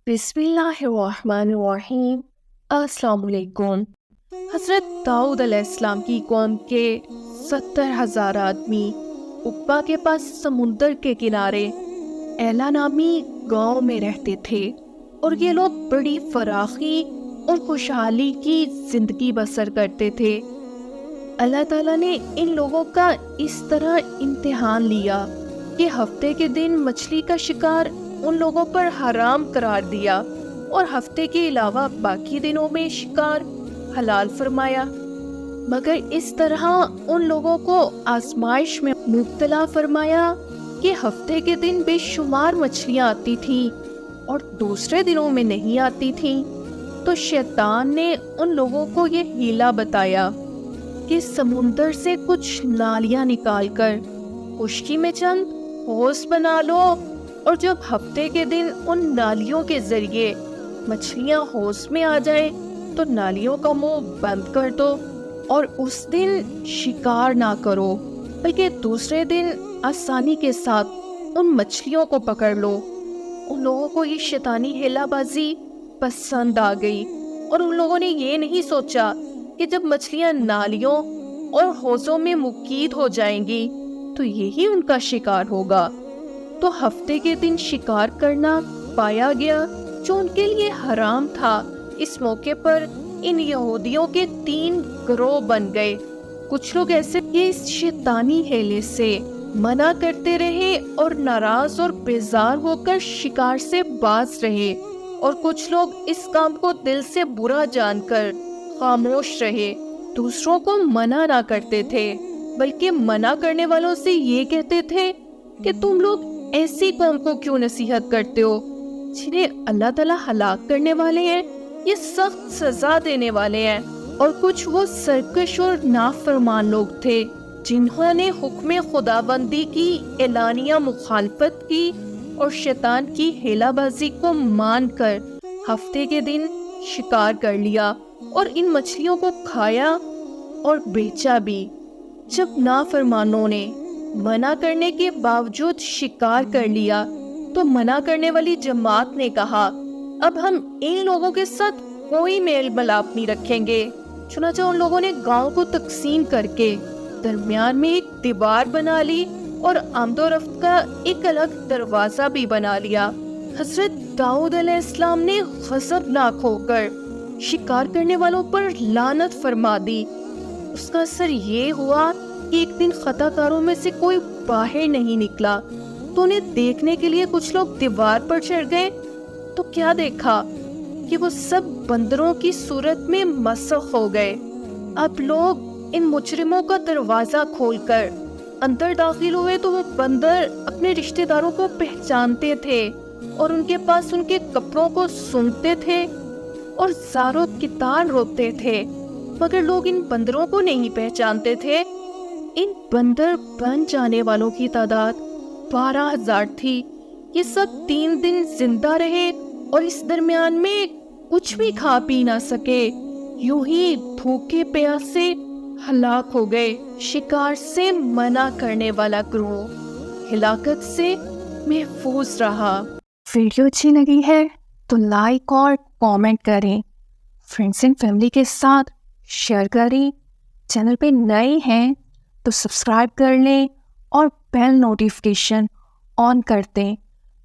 بسم اللہ الرحمن الرحیم۔ السلام علیکم۔ حضرت داؤد علیہ السلام کی قوم کے 70,000 آدمی عقبہ کے پاس سمندر کے کنارے ایلا نامی گاؤں میں رہتے تھے، اور یہ لوگ بڑی فراخی اور خوشحالی کی زندگی بسر کرتے تھے۔ اللہ تعالیٰ نے ان لوگوں کا اس طرح امتحان لیا کہ ہفتے کے دن مچھلی کا شکار ان لوگوں پر حرام قرار دیا، اور ہفتے کے علاوہ باقی دنوں میں شکار حلال فرمایا۔ مگر اس طرح ان لوگوں کو آزمائش میں مبتلا فرمایا کہ ہفتے کے دن بے شمار مچھلیاں آتی تھیں اور دوسرے دنوں میں نہیں آتی تھیں۔ تو شیطان نے ان لوگوں کو یہ ہیلا بتایا کہ سمندر سے کچھ نالیاں نکال کر خشکی میں چند حوض بنا لو، اور جب ہفتے کے دن ان نالیوں کے ذریعے مچھلیاں حوض میں آ جائیں تو نالیوں کا منہ بند کر دو، اور اس دن شکار نہ کرو، بلکہ دوسرے دن آسانی کے ساتھ ان مچھلیوں کو پکڑ لو۔ ان لوگوں کو یہ شیطانی ہیلا بازی پسند آ گئی، اور ان لوگوں نے یہ نہیں سوچا کہ جب مچھلیاں نالیوں اور حوضوں میں مقید ہو جائیں گی تو یہی ان کا شکار ہوگا۔ تو ہفتے کے دن شکار کرنا پایا گیا جو ان کے لیے حرام تھا۔ اس موقع پر ان یہودیوں کے 3 گروہ بن گئے۔ کچھ لوگ ایسے کہ اس شیطانی ہیلے سے منع کرتے رہے اور ناراض اور بیزار ہو کر شکار سے باز رہے، اور کچھ لوگ اس کام کو دل سے برا جان کر خاموش رہے، دوسروں کو منع نہ کرتے تھے، بلکہ منع کرنے والوں سے یہ کہتے تھے کہ تم لوگ ایسی قوم کو کیوں نصیحت کرتے ہو جنہیں اللہ تعالیٰ ہلاک کرنے والے ہیں، یہ سخت سزا دینے والے ہیں۔ اور کچھ وہ سرکش اور نافرمان لوگ تھے جنہوں نے حکم خداوندی کی اعلانیہ مخالفت کی اور شیطان کی ہیلا بازی کو مان کر ہفتے کے دن شکار کر لیا اور ان مچھلیوں کو کھایا اور بیچا بھی۔ جب نافرمانوں نے منع کرنے کے باوجود شکار کر لیا تو منع کرنے والی جماعت نے کہا، اب ہم ان لوگوں کے ساتھ کوئی میل ملاپ نہیں رکھیں گے۔ چنانچہ ان لوگوں نے گاؤں کو تقسیم کر کے درمیان میں ایک دیوار بنا لی اور آمد و رفت کا ایک الگ دروازہ بھی بنا لیا۔ حضرت داؤد علیہ السلام نے غضبناک ہو کر شکار کرنے والوں پر لعنت فرما دی۔ اس کا اثر یہ ہوا کہ ایک دن خطا کاروں میں سے کوئی باہر نہیں نکلا، تو انہیں دیکھنے کے لیے کچھ لوگ دیوار پر چڑھ گئے، تو کیا دیکھا کہ وہ سب بندروں کی صورت میں مسخ ہو گئے۔ اب لوگ ان مجرموں کا دروازہ کھول کر اندر داخل ہوئے تو وہ بندر اپنے رشتہ داروں کو پہچانتے تھے اور ان کے پاس ان کے کپڑوں کو سونگھتے تھے اور زار و کتار روتے تھے، مگر لوگ ان بندروں کو نہیں پہچانتے تھے۔ ان بندر بن جانے والوں کی تعداد 12,000 تھی۔ یہ سب 3 دن زندہ رہے اور اس درمیان میں کچھ بھی کھا پی نہ سکے، یوں ہی بھوکے پیاسے ہلاک ہو گئے۔ شکار سے منع کرنے والا گروہ ہلاکت سے محفوظ رہا۔ ویڈیو اچھی لگی ہے تو لائک اور کامنٹ کریں، فرینڈز اینڈ فیملی کے ساتھ شیئر کریں، چینل پہ نئے ہیں تو سبسکرائب کر لیں اور بیل نوٹیفیکیشن آن کر دیں۔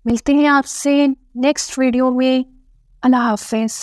ملتے ہیں آپ سے نیکسٹ ویڈیو میں۔ اللہ حافظ۔